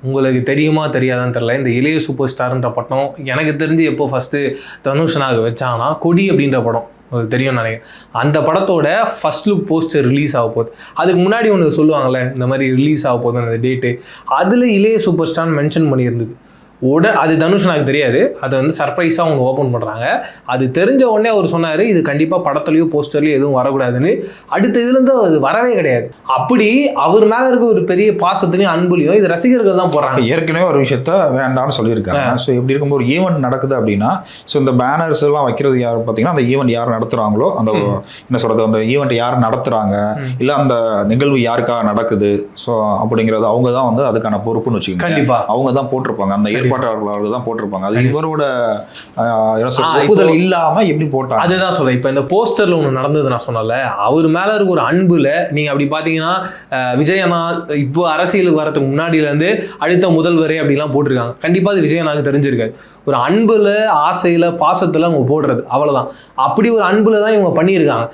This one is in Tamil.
உங்களுக்கு தெரியுமா தெரியாதான்னு தெரியல, இந்த இளைய சூப்பர் ஸ்டார்ன்ற படம் எனக்கு தெரிஞ்சு எப்போ ஃபஸ்ட்டு தனுஷனாக வச்சாங்கன்னா கொடி அப்படின்ற படம் உங்களுக்கு தெரியும் நினைக்கிறேன். அந்த படத்தோட ஃபர்ஸ்ட் லுக் போஸ்டர் ரிலீஸ் ஆக போகுது. அதுக்கு முன்னாடி ஒன்று சொல்லுவாங்கள்ல, இந்த மாதிரி ரிலீஸ் ஆக போகுது அந்த டேட்டு, அதில் இளைய சூப்பர் ஸ்டார் மென்ஷன் பண்ணியிருந்தது. அது தனுஷனாக்கு தெரியாது, அதை வந்து சர்ப்ரைஸாக அவங்க ஓப்பன் பண்ணுறாங்க. அது தெரிஞ்ச உடனே அவர் சொன்னார், இது கண்டிப்பாக படத்துலையோ போஸ்டர்லையோ எதுவும் வரக்கூடாதுன்னு. அடுத்த இதுலேருந்து அது வரவே கிடையாது. அப்படி அவர் மேலே இருக்க ஒரு பெரிய பாசத்துலையும் அன்புலையும் இது ரசிகர்கள் தான் போடுறாங்க. ஏற்கனவே ஒரு விஷயத்த வேண்டாம்னு சொல்லியிருக்காங்க. ஸோ இப்படி இருக்கும்போது ஒரு ஈவெண்ட் நடக்குது அப்படின்னா, ஸோ இந்த பேனர்ஸ் எல்லாம் வைக்கிறது யார் பார்த்தீங்கன்னா, அந்த ஈவெண்ட் யார் நடத்துகிறாங்களோ, அந்த என்ன சொல்கிறது, அந்த ஈவெண்ட் யார் நடத்துகிறாங்க, இல்லை அந்த நிகழ்வு யாருக்காக நடக்குது, ஸோ அப்படிங்கிறது அவங்க தான் வந்து அதுக்கான பொறுப்புன்னு வச்சுக்கோங்க. கண்டிப்பாக அவங்க தான் போட்டிருப்பாங்க, அந்த ஏற்பாட்டாளர்கள் தான் போட்டிருப்பாங்க. அது இவரோட ஒப்புதல் இல்லாம எப்படி போட்டாங்க அதுதான் சொல்றேன். இப்போ இந்த போஸ்டர்ல ஒன்று நடந்தது நான் சொன்னல, அவர் மேல இருக்க ஒரு அன்புல நீங்க அப்படி பாத்தீங்கன்னா விஜயண்ணா இப்போ அரசியலுக்கு வரதுக்கு முன்னாடியில இருந்து அடுத்த முதல்வரே அப்படிலாம் போட்டிருக்காங்க. கண்டிப்பா அது விஜயண்ணாக்கு தெரிஞ்சிருக்காது. ஒரு அன்புல, ஆசையில, பாசத்துல அவங்க போடுறது அவ்வளவுதான். அப்படி ஒரு அன்புல தான் இவங்க பண்ணியிருக்காங்க.